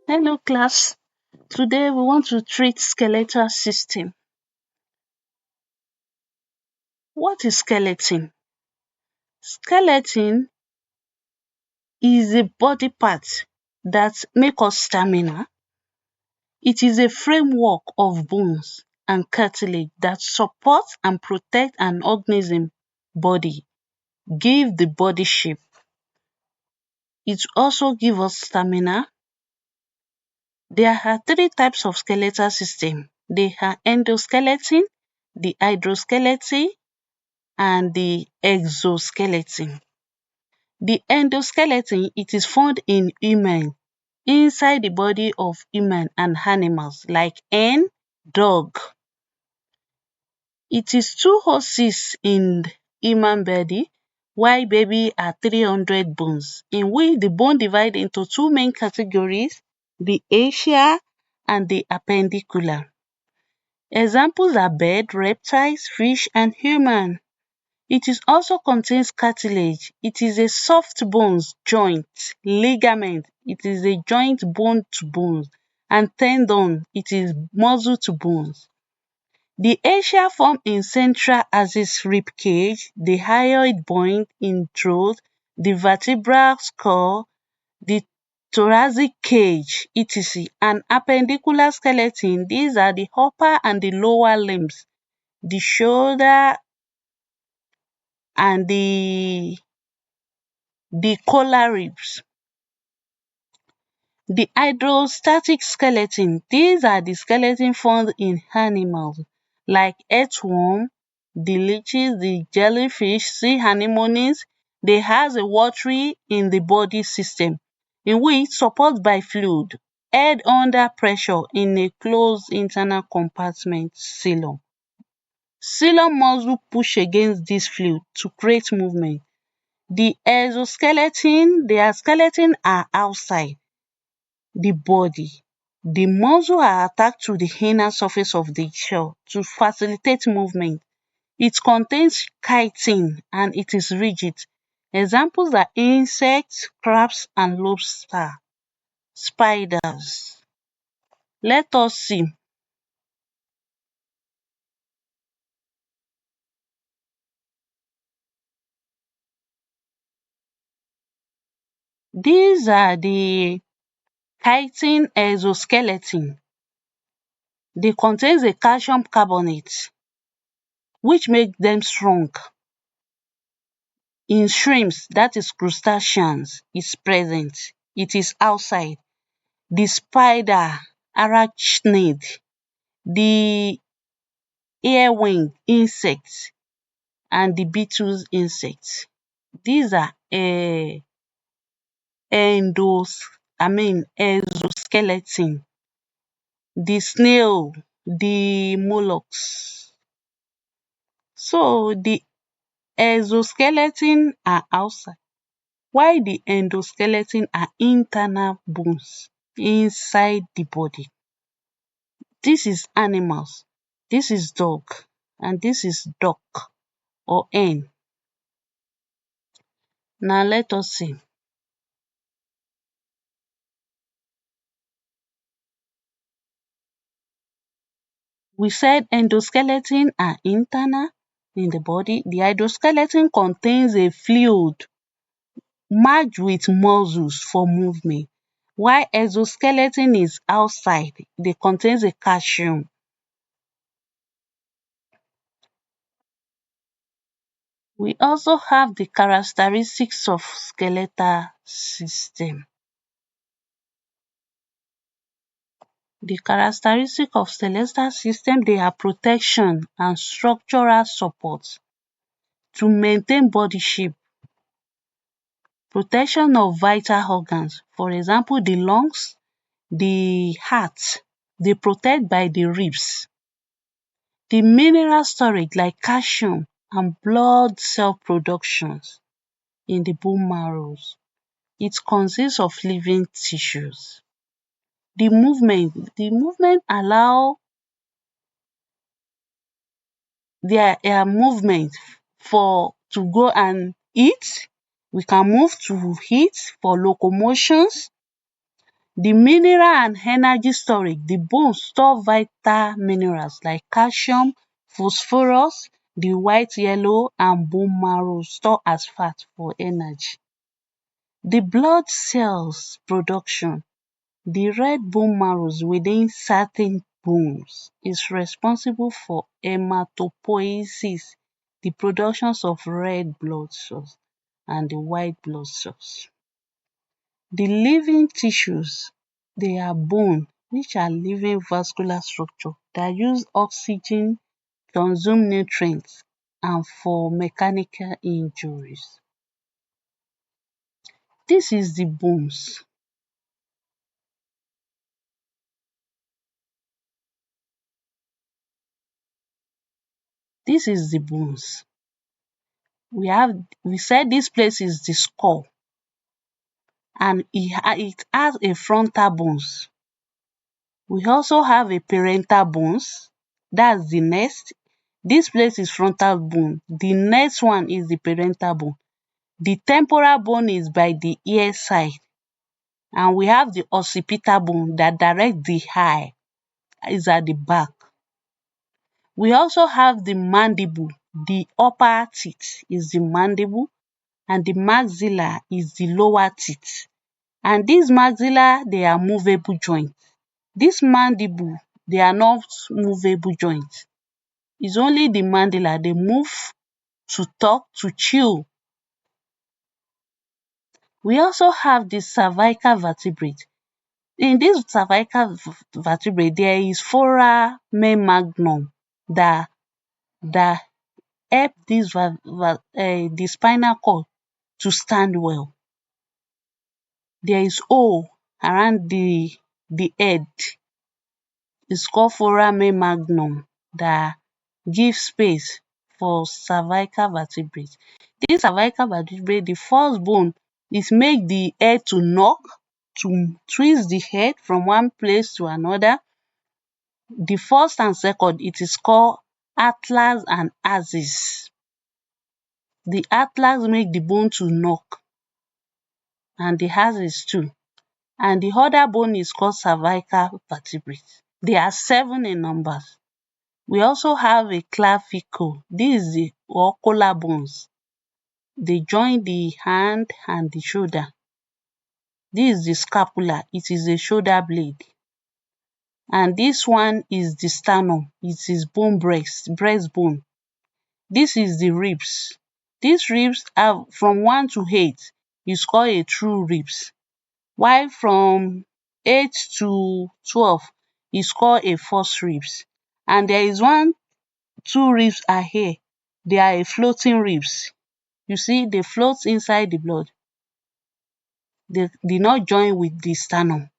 Hello class, today we want to treat skeletal system. What is skeleton? Skeleton is a body part that make us stamina. It is a framework of bones and cartilage that support and protect an organism body, give the body shape. It also give us stamina. There are three types of skeletal system. They are endoskeleton, the hydroskeleton and the exoskeleton. The endoskeleton, it is found in human, inside the body of human and animals like hen, dog. It is 206 in human body, while baby are 300 bones, in which the bone divide into two main categories, the axial and the appendicular. Examples are bird, reptiles, fish and human. It is also contains cartilage. It is a soft bones joint, ligament. It is a joint bone to bones, and tendon. It is muscle to bones. The axial form in central axis rib cage, the hyoid bone in throat, the vertebral skull, the thoracic cage, etc. And appendicular skeleton, these are the upper and the lower limbs, the shoulder and the colar ribs. The hydrostatic skeleton, these are the skeleton found in animals like earthworm, the leeches, the jellyfish, sea anemones. They has a watery in the body system in which support by fluid held under pressure in a closed internal compartment coelom. Coelom muscle push against this fluid to create movement. The exoskeleton, their skeleton are outside the body. The muscle are attached to the inner surface of the shell to facilitate movement. It contains chitin and it is rigid. Examples are insects, crabs and lobster, spiders. Let us see. These are the chitin exoskeleton. They contains a calcium carbonate which make them strong. In shrimps, that is crustaceans, is present. It is outside. The spider, arachnid, the earwing insects and the beetles insects. These are exoskeleton. The snail, the mollusks. So the exoskeleton are outside, while the endoskeleton are internal bones inside the body. This is animals, this is dog and this is duck or hen. Now let us see. We said endoskeleton are internal in the body. The hydroskeleton contains a fluid merged with muscles for movement, while exoskeleton is outside. They contains a calcium. We also have the characteristics of skeletal system. The characteristic of skeletal system, they are protection and structural support to maintain body shape, protection of vital organs, for example the lungs, the heart, dey protect by the ribs. The mineral storage like calcium and blood cell productions in the bone marrows. It consists of living tissues. The movement allow their movement for to go and eat. We can move to eat for locomotions. The mineral and energy storage. The bone store vital minerals like calcium, phosphorus, the white, yellow and bone marrow store as fat for energy. The blood cells production. The red bone marrows within certain bones is responsible for hematopoiesis, the productions of red blood cells and the white blood cells. The living tissues, they are bone which are living vascular structure that use oxygen, consume nutrients and for mechanical injuries. This is the bones. This is the bones. We said this place is the skull and it has a frontal bones. We also have a parental bones, that's the next. This place is frontal bone. The next one is the parental bone. The temporal bone is by the ear side and we have the occipital bone that direct the eye, is at the back. We also have the mandible. The upper teeth is the mandible and the maxilla is the lower teeth. And these maxilla, they are movable joints. This mandible, they are not movable joints. It's only the mandible they move to talk, to chew. We also have the cervical vertebrate. In this cervical vertebrate, there is foramen magnum that help this the spinal cord to stand well. There is hole around the head. It's called foramen magnum that give space for cervical vertebrate. This cervical vertebrate, the first bone is make the head to knock, to twist the head from one place to another. The first and second, it is called atlas and axis. The atlas make the bone to knock and the axis too. And the other bone is called cervical vertebrate. They are 7 in numbers. We also have a clavicle. This is the collar bones. They join the hand and the shoulder. This is the scapula. It is a shoulder blade. And this one is the sternum. It is breastbone. This is the ribs. These ribs are from 1 to 8 is called a true ribs, while from 8 to 12 is called a false ribs. And there is 2 ribs are here. They are a floating ribs. You see, they float inside the blood. They did not join with the sternum.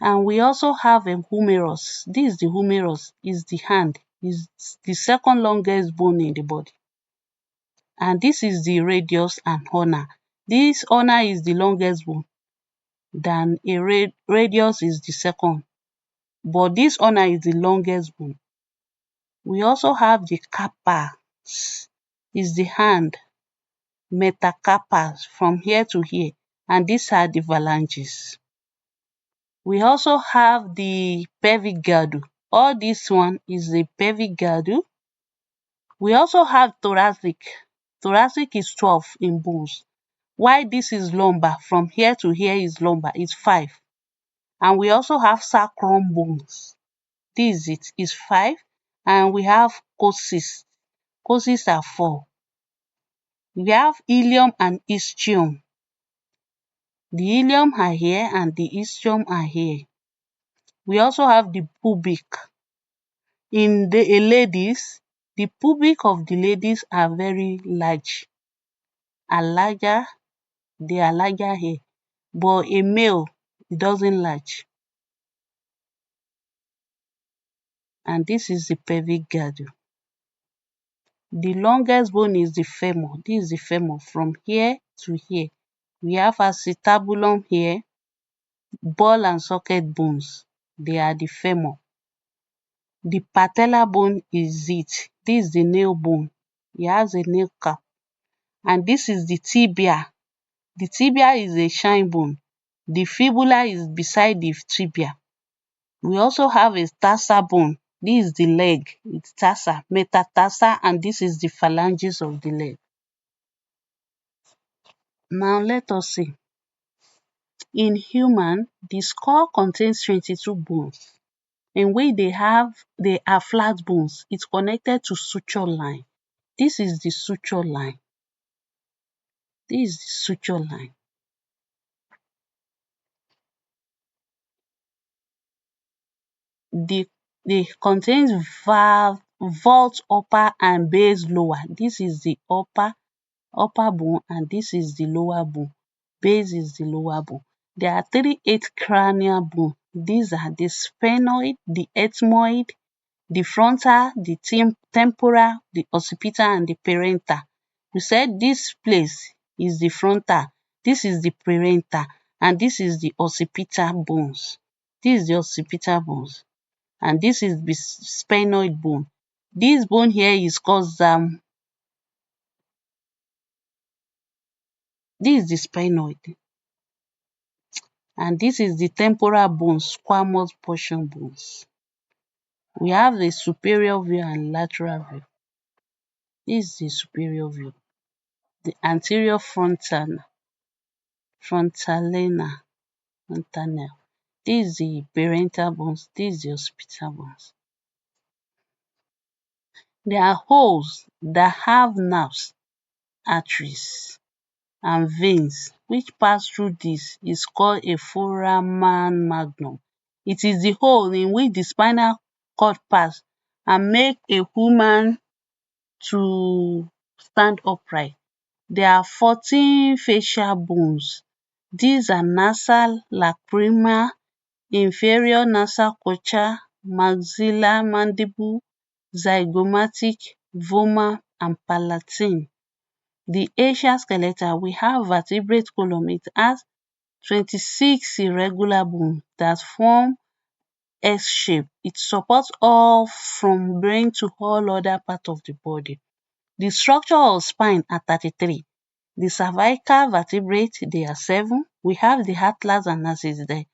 And we also have a humerus. This is the humerus, is the hand, is the second longest bone in the body. And this is the radius and ulna. This ulna is the longest bone, than a radius is the second. But this ulna is the longest bone. We also have the carpals, is the hand, metacarpals from here to here, and these are the phalanges. We also have the pelvic girdle. All this one is the pelvic girdle. We also have thoracic. Thoracic is 12 in bones. While this is lumbar, from here to here is lumbar, it's 5. And we also have sacrum bones. This is 5. And we have coccyx. Coccyx are 4. We have ilium and ischium. The ilium are here and the ischium are here. We also have the pubic. In the ladies, the pubic of the ladies are very large, are larger, they are larger here. But a male, it doesn't large. And this is the pelvic girdle. The longest bone is the femur. This is the femur from here to here. We have acetabulum here, ball and socket bones. They are the femur. The patellar bone is it. This is the nail bone. It has a nail cap. And this is the tibia. The tibia is a shine bone. The fibula is beside the tibia. We also have a tarsal bone. This is the leg. It's tarsal, metatarsal, and this is the phalanges of the leg. Now let us see. In human, the skull contains 22 bones. In which they are flat bones. It's connected to suture line. This is the suture line. This is the suture line. The contains vault upper and base lower. This is the upper bone and this is the lower bone. Base is the lower bone. There are 8 cranial bone. These are the sphenoid, the ethmoid, the frontal, the temporal, the occipital, and the parental. We said this place is the frontal, this is the parental, and this is the occipital bones. This is the occipital bones, and this is the sphenoid bone. This bone here is called this is the sphenoid, and this is the temporal bones, squamous portion bones. We have the superior view and lateral view. This is the superior view. The anterior frontalenal. This is the parental bones. This is the occipital bones. There are holes that have nerves, arteries, and veins which pass through this is called a foramen magnum. It is the hole in which the spinal cord pass and make a human to stand upright. There are 14 facial bones. These are nasal, lacrimal, inferior nasal cochlear, maxilla, mandible, zygomatic, vomer, and palatine. The axial skeleton, we have vertebrate column. It has 26 irregular bones that form S shape. It supports all from brain to all other parts of the body. The structure of spine are 33. The cervical vertebrae, they are 7. We have the atlas and axis there.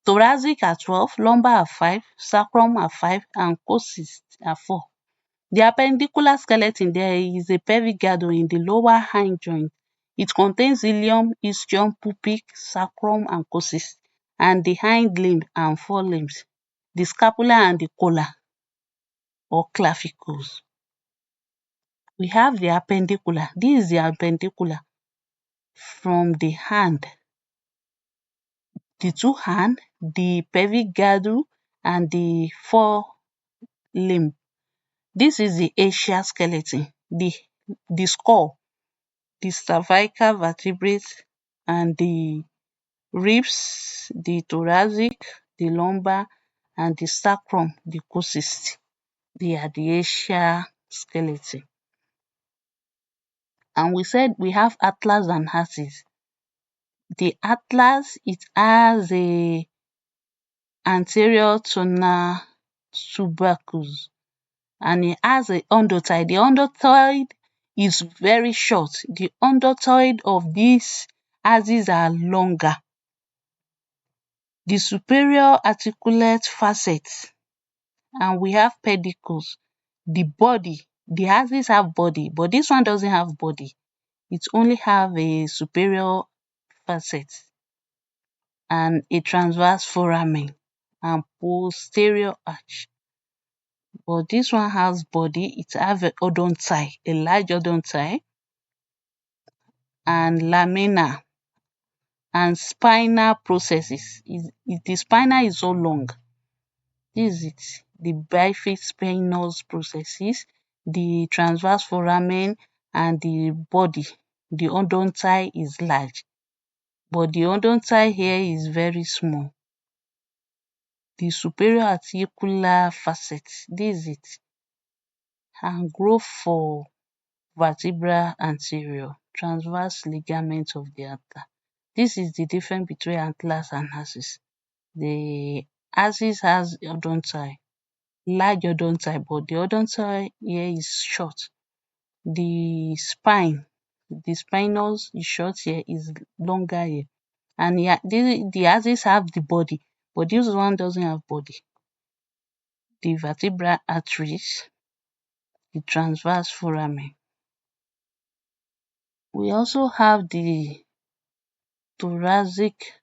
Thoracic are 12, lumbar are 5, sacrum are 5, and coccyx are 4. The appendicular skeleton, there is a pelvic girdle in the lower hind joint. It contains ilium, ischium, pubic, sacrum, and coccyx, and the hind limb and forelimbs, the scapula and the collar or clavicles. We have the appendicular. This is the appendicular from the hand, the two hand, the pelvic girdle, and the forelimb. This is the axial skeleton, the skull, the cervical vertebrae, and the ribs, the thoracic, the lumbar, and the sacrum, the coccyx. They are the axial skeleton. And we said we have atlas and axis. The atlas, it has a anterior tonal tubercles and it has a endothelium. The endothelium is very short. The endothelium of these axis are longer. The superior articulate facets, and we have pedicles. The body, the axis have body, but this one doesn't have body. It only have a superior facet and a transverse foramen and posterior arch. But this one has body, it have a odonti, a large odonti, and lamina and spinal processes. The spinal is so long. This is it. The bifid spinous processes, the transverse foramen, and the body. The odonti is large, but the odonti here is very small. The superior articular facet, this is it. And growth for vertebral anterior, transverse ligament of the atlas. This is the difference between atlas and axis. The axis has odonti, large odonti, but the odonti here is short. The spine, the spinous is short here, is longer here. And yeah, the axis have the body, but this one doesn't have body. The vertebral arteries, the transverse foramen. We also have the thoracic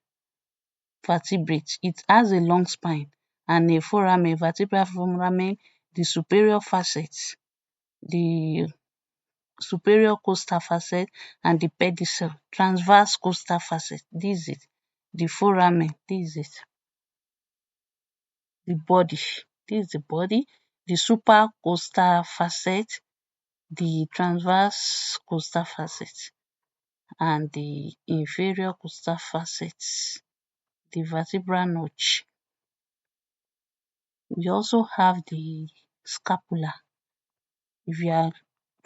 vertebrate. It has a long spine and a foramen, vertebral foramen, the superior facet, the superior costal facet, and the pedicel. Transverse costal facet. This is it. The foramen. This is it. The body. This is the body. The supercostal facet, the transverse costal facet, and the inferior costal facet, the vertebral notch. We also have the scapula. If you are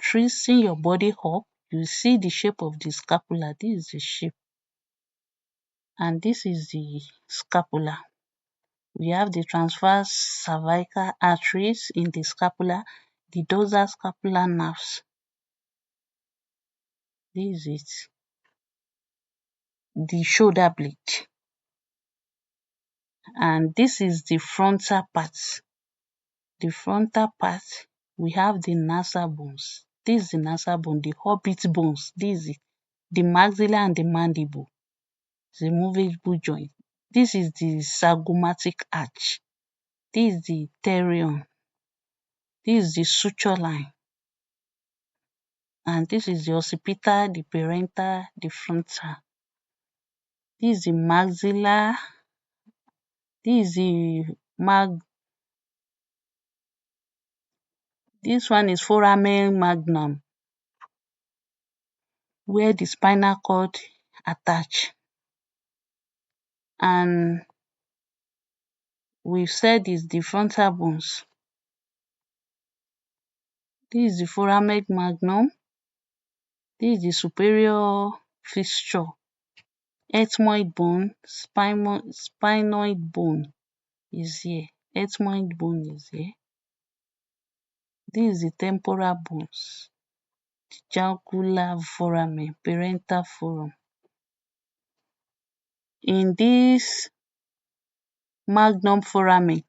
tracing your body up, you see the shape of the scapula. This is the shape, and this is the scapula. We have the transverse cervical arteries in the scapula, the dorsal scapular nerves. This is it. The shoulder blade, and this is the frontal part. The frontal part, we have the nasal bones. This is the nasal bone, the orbit bones. This is it. The maxilla and the mandible. The movable joint. This is the zygomatic arch. This is the therion. This is the suture line. And this is the occipital, the parental, the frontal. This is the maxilla. This is the this one is foramen magnum, where the spinal cord attach. And we've said is the frontal bones. This is the foramen magnum. This is the superior fissure. Ethmoid bone, sphenoid bone is here. Ethmoid bone is here. This is the temporal bones. Jugular foramen, parental forum. In this magnum foramen,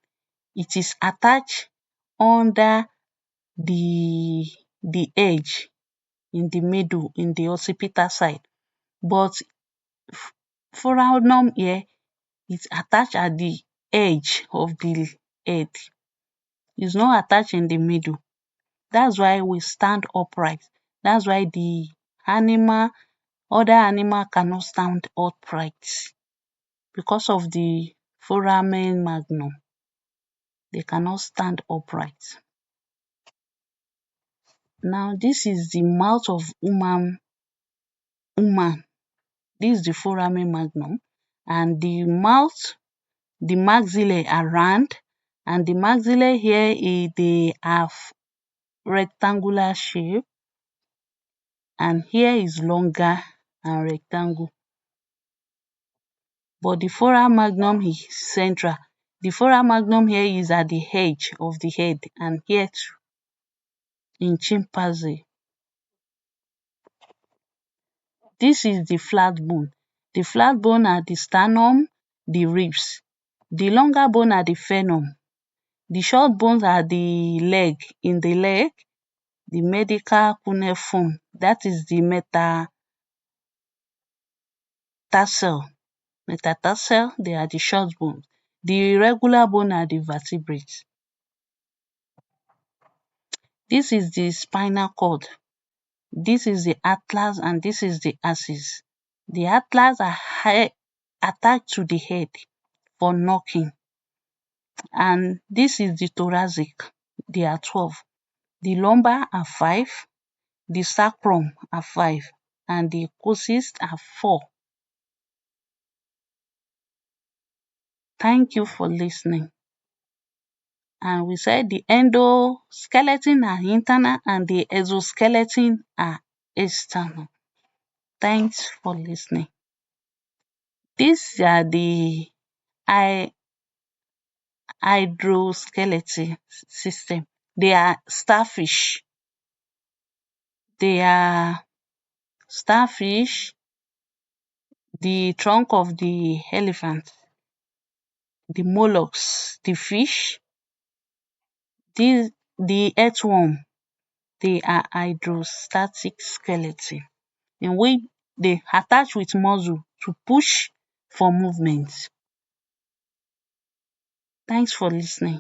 it is attached under the edge in the middle, in the occipital side. But foramen here is attached at the edge of the head. It's not attached in the middle. That's why we stand upright. That's why the other animal cannot stand upright, because of the foramen magnum. They cannot stand upright. Now this is the mouth of woman. This is the foramen magnum, and the mouth, the maxillae are round, and the maxillae here they have rectangular shape, and here is longer and rectangle. But the foramen magnum is central. The foramen magnum here is at the edge of the head, and here too in chimpanzee. This is the flat bone. The flat bone are the sternum, the ribs. The longer bone are the sternum. The short bones are the leg. In the leg, the medial cuneiform, that is the metatarsal. Metatarsal, they are the short bones. The regular bone are the vertebrates. This is the spinal cord. This is the atlas, and this is the axis. The atlas are attached to the head for knocking. And this is the thoracic. They are 12. The lumbar are 5. The sacrum are 5. And the coccyx are 4. Thank you for listening. And we said the endoskeleton are internal and the exoskeleton are external. Thanks for listening. These are the hydroskeleton system. They are starfish. They are starfish. the trunk of the elephant, the mollusks, the fish, the earthworm, they are hydrostatic skeleton in which they attach with muscle to push for movement. Thanks for listening.